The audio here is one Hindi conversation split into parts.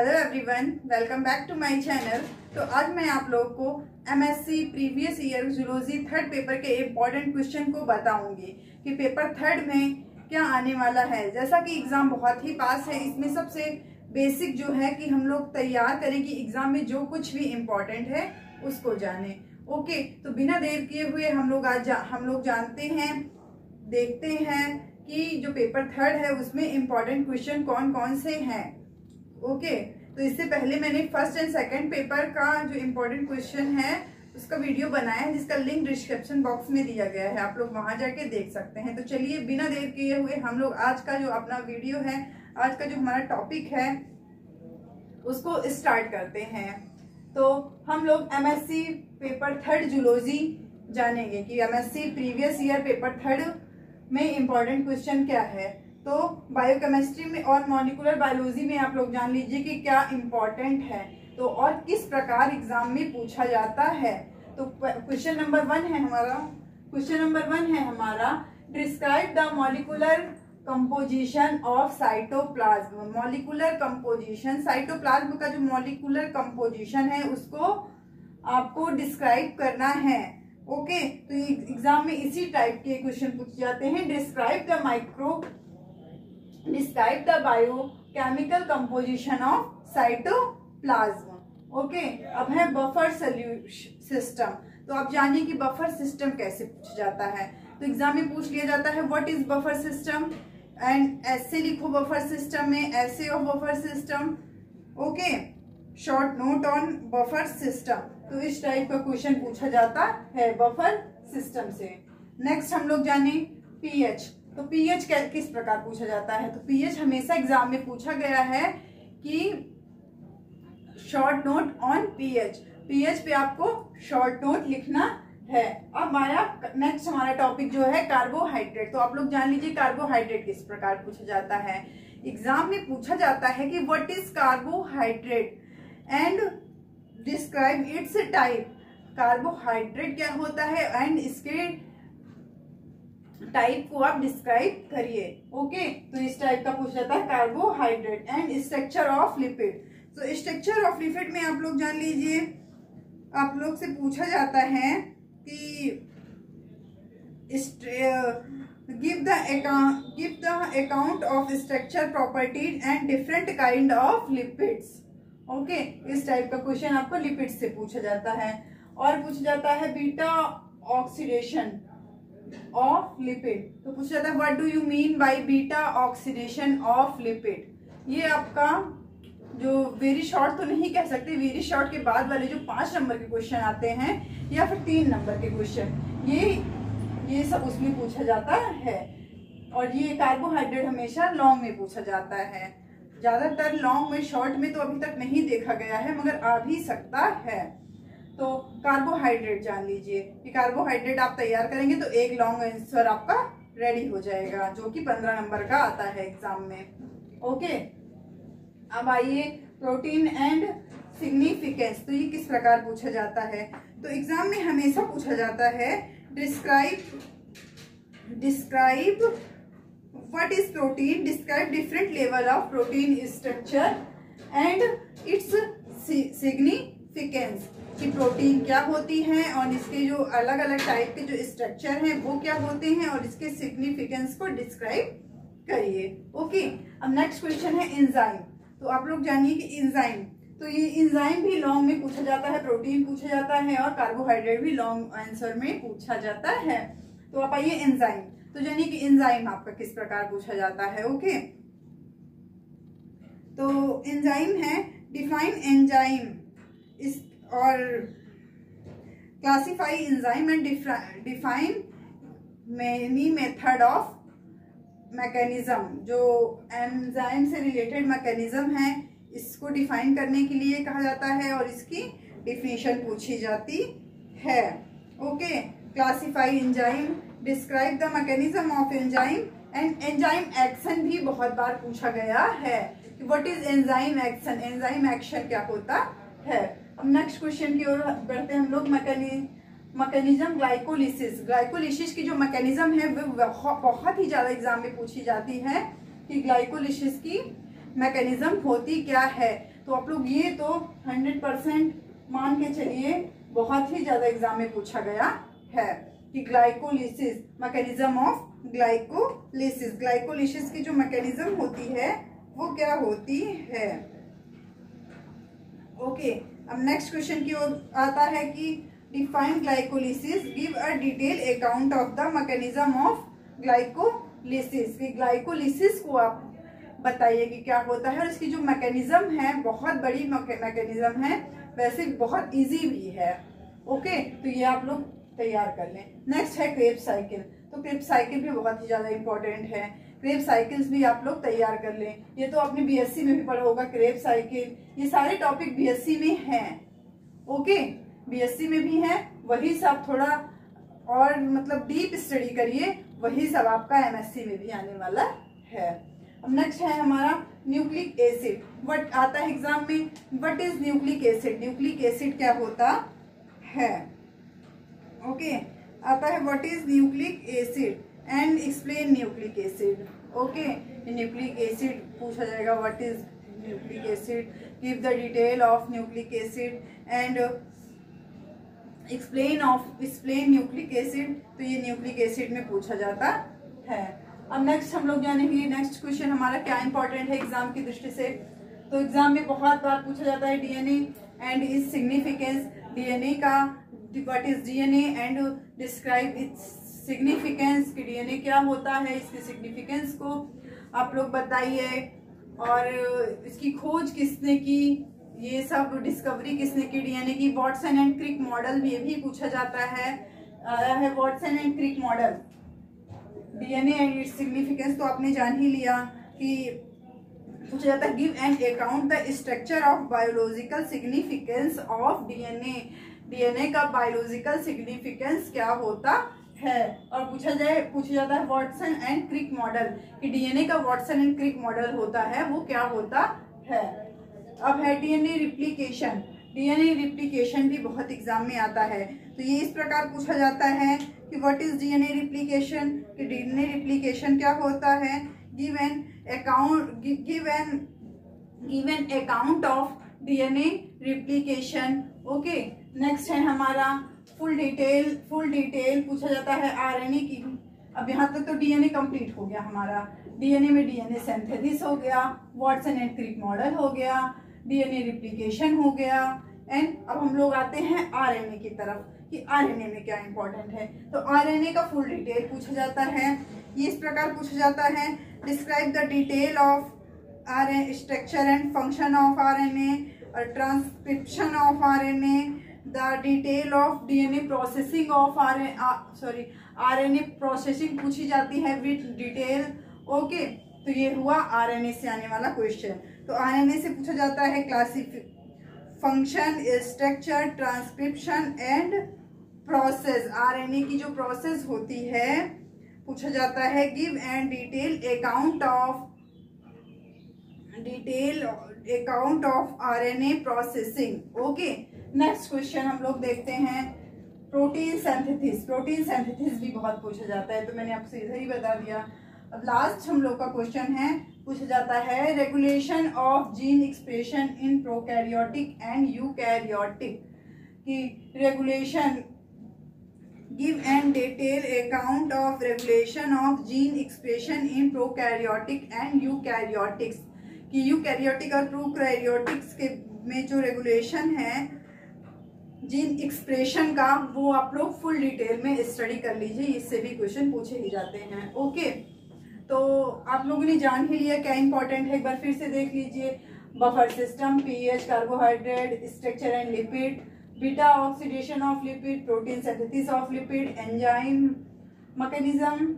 Hello everyone, welcome back to my channel. तो आज मैं आप लोगों को MSc previous year zoology third paper के इम्पोर्टेंट क्वेश्चन को बताऊंगी कि पेपर थर्ड में क्या आने वाला है। जैसा कि एग्जाम बहुत ही पास है, इसमें सबसे बेसिक जो है कि हम लोग तैयार करें कि एग्जाम में जो कुछ भी इम्पोर्टेंट है उसको जाने। ओके, तो बिना देर किए हुए हम लोग जानते हैं, देखते हैं कि जो पेपर थर्ड है उसमें इम्पोर्टेंट क्वेश्चन कौन कौन से हैं। ओके, तो इससे पहले मैंने फर्स्ट एंड सेकंड पेपर का जो इम्पोर्टेंट क्वेश्चन है उसका वीडियो बनाया है, जिसका लिंक डिस्क्रिप्शन बॉक्स में दिया गया है, आप लोग वहां जाके देख सकते हैं। तो चलिए बिना देर किए हुए हम लोग आज का जो अपना वीडियो है, आज का जो हमारा टॉपिक है उसको स्टार्ट करते हैं। तो हम लोग एमएससी पेपर थर्ड जूलॉजी जानेंगे कि MSc previous year paper third में इम्पोर्टेंट क्वेश्चन क्या है। तो बायोकेमिस्ट्री में और मॉलिक्यूलर बायोलॉजी में आप लोग जान लीजिए कि क्या इम्पोर्टेंट है तो और किस प्रकार एग्जाम में पूछा जाता है। तो क्वेश्चन नंबर वन है हमारा describe the molecular composition of cytoplasm. Molecular composition, cytoplasm का जो मॉलिक्यूलर कंपोजिशन है उसको आपको डिस्क्राइब करना है। ओके, तो एग्जाम में इसी टाइप के क्वेश्चन पूछे जाते हैं। Describe the biochemical composition of cytoplasm. Okay, अब है बफर सिस्टम। तो आप जानिए कि बफर सिस्टम कैसे पूछा जाता है। तो एग्जाम में पूछ लिया जाता है what is buffer system, and ऐसे लिखो बफर सिस्टम में, ऐसे of buffer system. Okay, short note on buffer system. तो इस टाइप का क्वेश्चन पूछा जाता है बफर सिस्टम से। नेक्स्ट हम लोग जाने पीएच। तो पीएच किस प्रकार पूछा जाता है। तो पीएच हमेशा एग्जाम में पूछा गया है कि short note on pH, pH पे आपको शॉर्ट नोट लिखना है। अब नेक्स्ट हमारा टॉपिक जो है कार्बोहाइड्रेट। तो आप लोग जान लीजिए कार्बोहाइड्रेट किस प्रकार पूछा जाता है। एग्जाम में पूछा जाता है कि what is carbohydrate and describe it's type. Carbohydrate क्या होता है एंड इसके टाइप को आप डिस्क्राइब करिए। ओके, तो इस टाइप का पूछा जाता है carbohydrate. And structure of lipid. तो स्ट्रक्चर ऑफ लिपिड में आप लोग जान लीजिए, आप लोग से पूछा जाता है कि give the account of structure properties and different kind of lipids. Okay, इस टाइप का क्वेश्चन आपको लिपिड से पूछा जाता है। और पूछा जाता है बीटा ऑक्सीडेशन ऑफ लिपिड। तो पूछा जाता है what do you mean by beta oxidation of lipid. ये आपका जो वेरी शॉर्ट तो नहीं कह सकते, वेरी शॉर्ट के बाद वाले जो 5 नंबर के क्वेश्चन आते हैं या फिर 3 नंबर के क्वेश्चन, ये सब उसमें पूछा जाता है। और ये कार्बोहाइड्रेट हमेशा लॉन्ग में पूछा जाता है, ज्यादातर लॉन्ग में, शॉर्ट में तो अभी तक नहीं देखा गया है मगर आ भी सकता है। तो कार्बोहाइड्रेट जान लीजिए कि कार्बोहाइड्रेट आप तैयार करेंगे तो एक लॉन्ग आंसर आपका रेडी हो जाएगा जो कि 15 नंबर का आता है एग्जाम में। ओके, अब आइए प्रोटीन एंड सिग्निफिकेंस। तो ये किस प्रकार पूछा जाता है। तो एग्जाम में हमेशा पूछा जाता है describe what is protein, describe different level of protein structure and its significance. कि प्रोटीन क्या होती है और इसके जो अलग अलग टाइप के जो स्ट्रक्चर हैं वो क्या होते हैं और इसके सिग्निफिकेंस को डिस्क्राइब करिए। ओके, अब नेक्स्ट क्वेश्चन है एंजाइम। तो आप लोग जानिए कि एंजाइम, तो ये एंजाइम भी लॉन्ग में पूछा जाता है, प्रोटीन पूछा जाता है और कार्बोहाइड्रेट भी लॉन्ग आंसर में पूछा जाता है। तो आप आइए एंजाइम। तो जानिए कि एंजाइम आपका किस प्रकार पूछा जाता है। ओके, तो एंजाइम है डिफाइन एंजाइम और classify enzyme and define many method of mechanism. जो एंजाइम से रिलेटेड मैकेनिज्म है इसको डिफाइन करने के लिए कहा जाता है और इसकी डिफिनेशन पूछी जाती है। Okay, classify enzyme, describe the mechanism of enzyme and enzyme action भी बहुत बार पूछा गया है कि what is enzyme action, enzyme action क्या होता है। अब नेक्स्ट क्वेश्चन की ओर बढ़ते हैं हम लोग। Mechanism glycolysis. ग्लाइकोलिसिस की जो मैकेनिज्म है वो बहुत ही ज्यादा एग्जाम में पूछी जाती है कि ग्लाइकोलिसिस की मैकेनिज्म होती क्या है। तो आप लोग ये तो 100% मान के चलिए, बहुत ही ज़्यादा एग्जाम में पूछा गया है कि glycolysis, mechanism of glycolysis, glycolysis की जो मैकेनिज्म होती है वो क्या होती है। ओके, अब नेक्स्ट क्वेश्चन की ओर आता है कि define glycolysis, give a detail account of the mechanism of glycolysis, कि ग्लाइकोलिसिस को आप बताइए कि क्या होता है और इसकी जो मैकेनिज्म है बहुत बड़ी मैकेनिज्म है, वैसे बहुत इजी भी है। ओके, तो ये आप लोग तैयार कर लें। नेक्स्ट है क्रेब साइकिल, तो क्रेब साइकिल भी बहुत ही ज़्यादा इंपॉर्टेंट है, क्रेब साइकिल्स भी आप लोग तैयार कर लें। ये तो आपने बीएससी में भी पढ़ा होगा, क्रेब साइकिल, ये सारे टॉपिक बीएससी में हैं। ओके, बीएससी में भी हैं, वही सब थोड़ा और मतलब डीप स्टडी करिए, वही सब आपका एमएससी में भी आने वाला है। अब नेक्स्ट है हमारा न्यूक्लिक एसिड, व्हाट आता है एग्जाम में, what is nucleic acid, nucleic acid क्या होता है। ओके, आता है what is nucleic acid and explain nucleic acid. Okay, nucleic acid पूछा जाएगा, what is nucleic acid, give the detail of nucleic acid and explain nucleic acid, तो ये न्यूक्लिक एसिड में पूछा जाता है। अब नेक्स्ट हम लोग जानेंगे, नेक्स्ट क्वेश्चन हमारा क्या इंपॉर्टेंट है एग्जाम की दृष्टि से, तो एग्जाम में बहुत बार पूछा जाता है DNA and its significance, DNA का what is DNA and describe its significance, कि डीएनए क्या होता है, इसकी सिग्निफिकेंस को आप लोग बताइए, और इसकी खोज किसने की, ये सब डिस्कवरी किसने की डीएनए की। वाटसन एंड क्रिक मॉडल भी, ये भी पूछा जाता है, आया है Watson and Crick model, DNA and its significance तो आपने जान ही लिया कि पूछा जाता है give an account the structure of biological significance of DNA, DNA का बायोलॉजिकल सिग्निफिकेंस क्या होता है। और पूछा जाता है वाटसन एंड क्रिक मॉडल, कि डीएनए का वाटसन एंड क्रिक मॉडल होता है वो क्या होता है। अब है डीएनए रिप्लिकेशन, डीएनए रिप्लिकेशन भी बहुत एग्जाम में आता है, तो ये इस प्रकार पूछा जाता है कि व्हाट इज डीएनए रिप्लिकेशन, कि डीएनए रिप्लिकेशन क्या होता है, give an account of DNA replication. Okay, next है हमारा फुल डिटेल पूछा जाता है आरएनए की। अब यहाँ तक तो डीएनए कंप्लीट हो गया हमारा, डीएनए में डीएनए सिंथेसिस हो गया, वाटसन एंड क्रिक मॉडल हो गया, डीएनए रिप्लिकेशन हो गया, एंड अब हम लोग आते हैं आरएनए की तरफ कि आरएनए में क्या इंपॉर्टेंट है। तो आरएनए का फुल डिटेल पूछा जाता है, ये इस प्रकार पूछा जाता है describe the detail of RNA, structure and function of RNA और transcription of RNA, the detail of DNA processing of RNA processing पूछी जाती है विथ डिटेल। ओके, तो ये हुआ आरएनए से आने वाला क्वेश्चन। तो आरएनए से पूछा जाता है function, structure, transcription and process, RNA की जो प्रोसेस होती है पूछा जाता है give and account of RNA processing. Okay, next question हम लोग देखते हैं प्रोटीन सिंथेसिस, प्रोटीन सिंथेसिस भी बहुत पूछा जाता है, तो मैंने आपसे इधर ही बता दिया। अब लास्ट हम लोग का क्वेश्चन है, पूछा जाता है regulation of gene expression in prokaryotic and eukaryotic, कि regulation, give and detail account of regulation of gene expression in prokaryotic and eukaryotics, कि यूकैरियोटिक और प्रोकैरियोटिक्स के में जो रेगुलेशन है जीन एक्सप्रेशन का, वो आप लोग फुल डिटेल में स्टडी कर लीजिए, इससे भी क्वेश्चन पूछे ही जाते हैं। ओके, तो आप लोगों ने जान ही लिया क्या इंपॉर्टेंट है, एक बार फिर से देख लीजिए। Buffer system, pH, carbohydrate, structure and lipid, beta oxidation of lipid, protein synthesis of lipid, enzyme, mechanism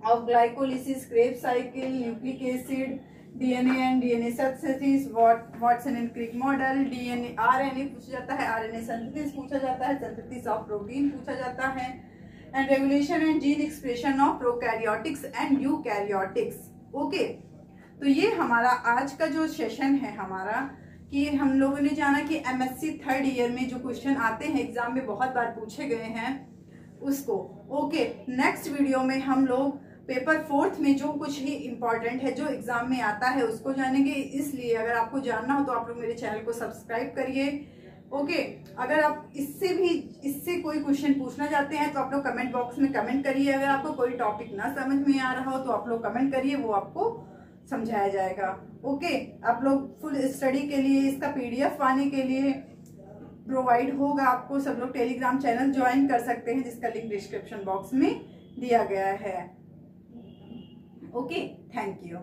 of glycolysis, Kreb cycle, nucleic acid, DNA and DNA synthesis, Watson and Crick model, DNA RNA पूछा जाता है, आरएनए सिंथेसिस पूछा जाता है, सिंथेसिस ऑफ प्रोटीन पूछा जाता है, and regulation and gene expression of prokaryotics and eukaryotics. Okay, तो ये हमारा आज का जो सेशन है हमारा, कि हम लोगों ने जाना कि एमएससी थर्ड ईयर में जो क्वेश्चन आते हैं एग्जाम में बहुत बार पूछे गए हैं उसको। ओके, नेक्स्ट वीडियो में हम लोग पेपर फोर्थ में जो कुछ ही इम्पोर्टेंट है, जो एग्जाम में आता है, उसको जानेंगे। इसलिए अगर आपको जानना हो तो आप लोग मेरे चैनल को सब्सक्राइब करिए। ओके, अगर आप इससे कोई क्वेश्चन पूछना चाहते हैं तो आप लोग कमेंट बॉक्स में कमेंट करिए। अगर आपको कोई टॉपिक ना समझ में आ रहा हो तो आप लोग कमेंट करिए, वो आपको समझाया जाएगा। ओके, आप लोग फुल स्टडी के लिए, इसका पीडीएफ पाने के लिए प्रोवाइड होगा आपको। सब लोग टेलीग्राम चैनल ज्वाइन कर सकते हैं, जिसका लिंक डिस्क्रिप्शन बॉक्स में दिया गया है। Okay, thank you.